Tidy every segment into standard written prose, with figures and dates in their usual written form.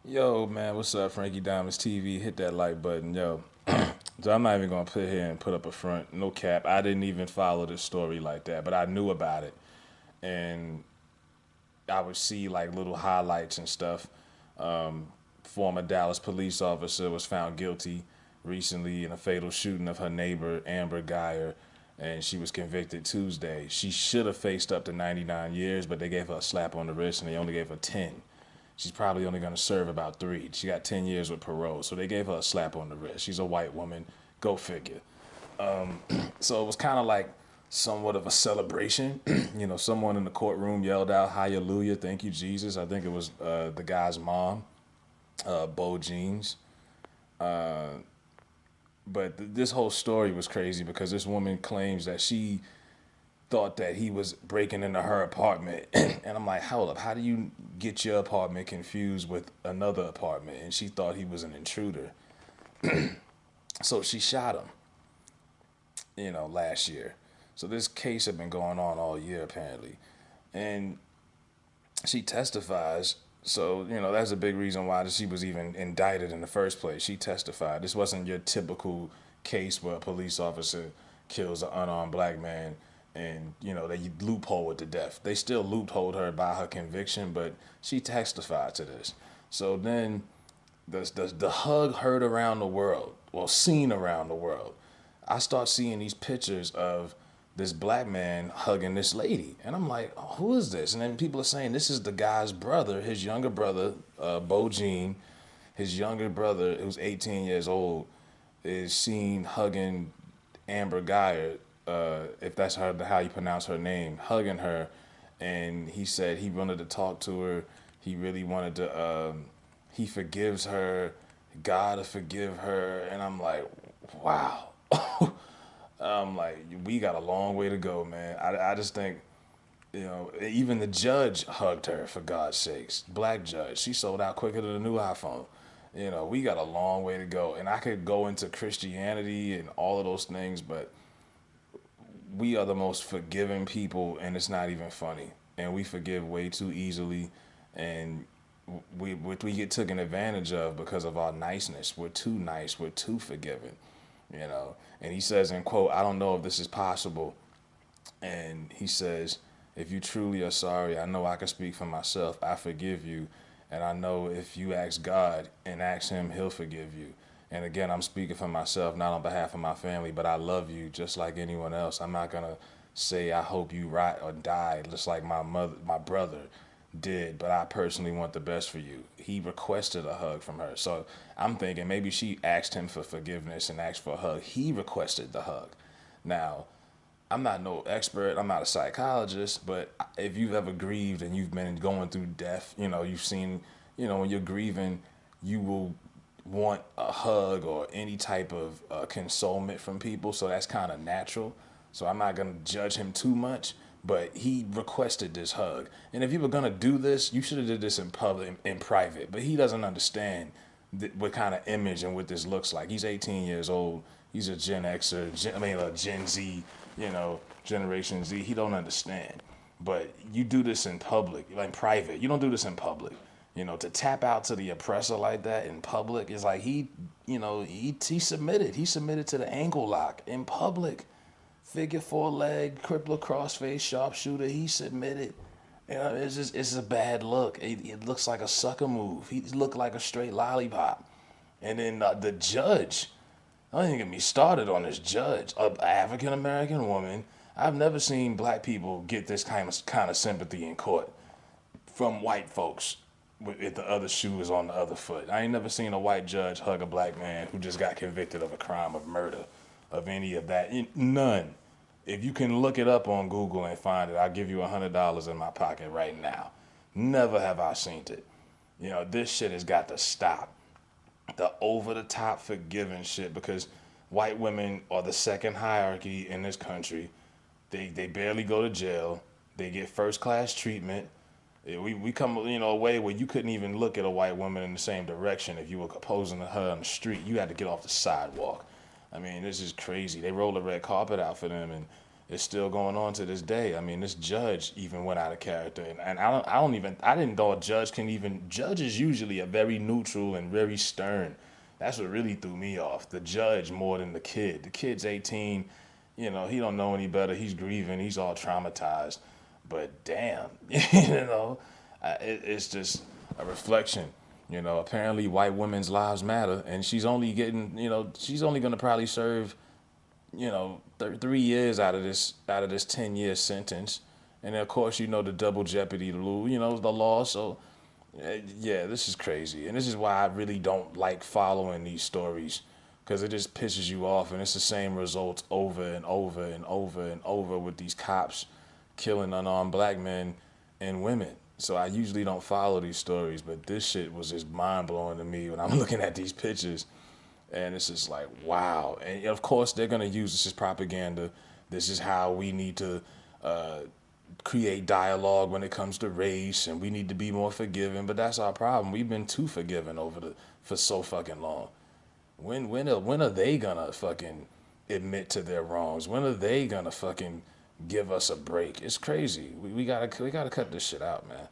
Yo, man, what's up, Frankie Diamonds TV? Hit that like button, yo. So I'm not even gonna put here and put up a front, no cap. I didn't even follow this story like that, but I knew about it, and I would see like little highlights and stuff. Former Dallas police officer was found guilty recently in a fatal shooting of her neighbor Amber Guyger, and she was convicted Tuesday. She should have faced up to 99 years, but they gave her a slap on the wrist and they only gave her 10. She's probably only going to serve about 3. She got 10 years with parole, so they gave her a slap on the wrist. She's a white woman. Go figure. So it was kind of like somewhat of a celebration. Someone in the courtroom yelled out, "Hallelujah, thank you, Jesus." I think it was the guy's mom, Bo Jeans. But this whole story was crazy because this woman claims that she thought that he was breaking into her apartment. And I'm like, hold up, how do you get your apartment confused with another apartment? And she thought he was an intruder. So she shot him, last year. So this case had been going on all year, apparently. And she testifies. So, that's a big reason why she was even indicted in the first place. She testified. This wasn't your typical case where a police officer kills an unarmed black man and, they loophole it to death. They still loopholed her by her conviction, but she testified to this. So then the hug heard around the world, well, seen around the world. I start seeing these pictures of this black man hugging this lady. And I'm like, oh, who is this? And then people are saying this is the guy's brother, his younger brother, Bo Jean. His younger brother, who's 18 years old, is seen hugging Amber Guyger, if that's how you pronounce her name, hugging her. And he said he wanted to talk to her. He really wanted to, he forgives her. God to forgive her. And I'm like, wow. I'm like, we got a long way to go, man. I just think, even the judge hugged her, for God's sakes. Black judge. She sold out quicker than a new iPhone. We got a long way to go. And I could go into Christianity and all of those things, but we are the most forgiving people, and it's not even funny. And we forgive way too easily, and we get taken advantage of because of our niceness. We're too nice. We're too forgiving. And he says, in quote, "I don't know if this is possible." And he says, "If you truly are sorry, I know I can speak for myself. I forgive you. And I know if you ask God and ask him, he'll forgive you. And again, I'm speaking for myself, not on behalf of my family, but I love you just like anyone else. I'm not going to say I hope you rot or die just like my brother did, but I personally want the best for you." He requested a hug from her. So I'm thinking maybe she asked him for forgiveness and asked for a hug. He requested the hug. Now, I'm not no expert, I'm not a psychologist, but if you've ever grieved and you've been going through death, you've seen, when you're grieving, you will want a hug or any type of consolement from people. So that's kind of natural. So I'm not going to judge him too much, but he requested this hug. And if you were going to do this, you should have did this in public, in private. But he doesn't understand what kind of image and what this looks like. He's 18 years old. He's a Gen Xer, a Gen Z, Generation Z. He don't understand. But you do this in public, like private. You don't do this in public. To tap out to the oppressor like that in public is like he submitted. He submitted to the ankle lock in public. Figure four leg, crippler, crossface, sharpshooter. He submitted. It's a bad look. It looks like a sucker move. He looked like a straight lollipop. And then the judge, don't even get me started on this judge, an African American woman. I've never seen black people get this kind of sympathy in court from white folks with the other shoe is on the other foot. I ain't never seen a white judge hug a black man who just got convicted of a crime of murder, of any of that. None. If you can look it up on Google and find it, I'll give you $100 in my pocket right now. Never have I seen it. This shit has got to stop. The over the top forgiving shit, because white women are the second hierarchy in this country. They barely go to jail. They get first class treatment. We come a way where you couldn't even look at a white woman in the same direction if you were opposing her on the street. You had to get off the sidewalk. I mean, this is crazy. They roll the red carpet out for them, and It's still going on to this day. I mean, this judge even went out of character, and I didn't know a judge can even. Judge is usually a very neutral and very stern. That's what really threw me off. The judge more than the kid. The kid's 18, he don't know any better. He's grieving. He's all traumatized. But damn, it's just a reflection. Apparently white women's lives matter, and she's only gonna probably serve 3 years out of this 10-year sentence, and then, of course, the double jeopardy rule, the law. So yeah, this is crazy, and this is why I really don't like following these stories, because it just pisses you off, and it's the same results over and over and over and over with these cops killing unarmed black men and women. So I usually don't follow these stories, but this shit was just mind blowing to me when I'm looking at these pictures. And it's just like, wow. And of course, they're going to use this as propaganda. This is how we need to create dialogue when it comes to race, and we need to be more forgiving. But that's our problem. We've been too forgiving for so fucking long. When are they gonna fucking admit to their wrongs? When are they gonna fucking give us a break? It's crazy. We gotta cut this shit out, man.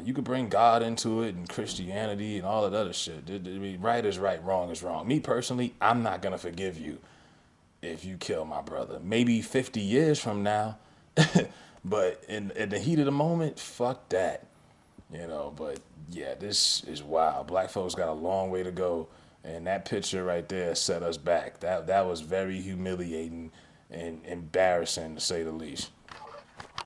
You could bring God into it and Christianity and all that other shit. Right is right, wrong is wrong. Me personally, I'm not gonna forgive you if you kill my brother. Maybe 50 years from now, but in the heat of the moment, fuck that. But yeah, this is wild. Black folks got a long way to go, and that picture right there set us back. That was very humiliating and embarrassing, to say the least.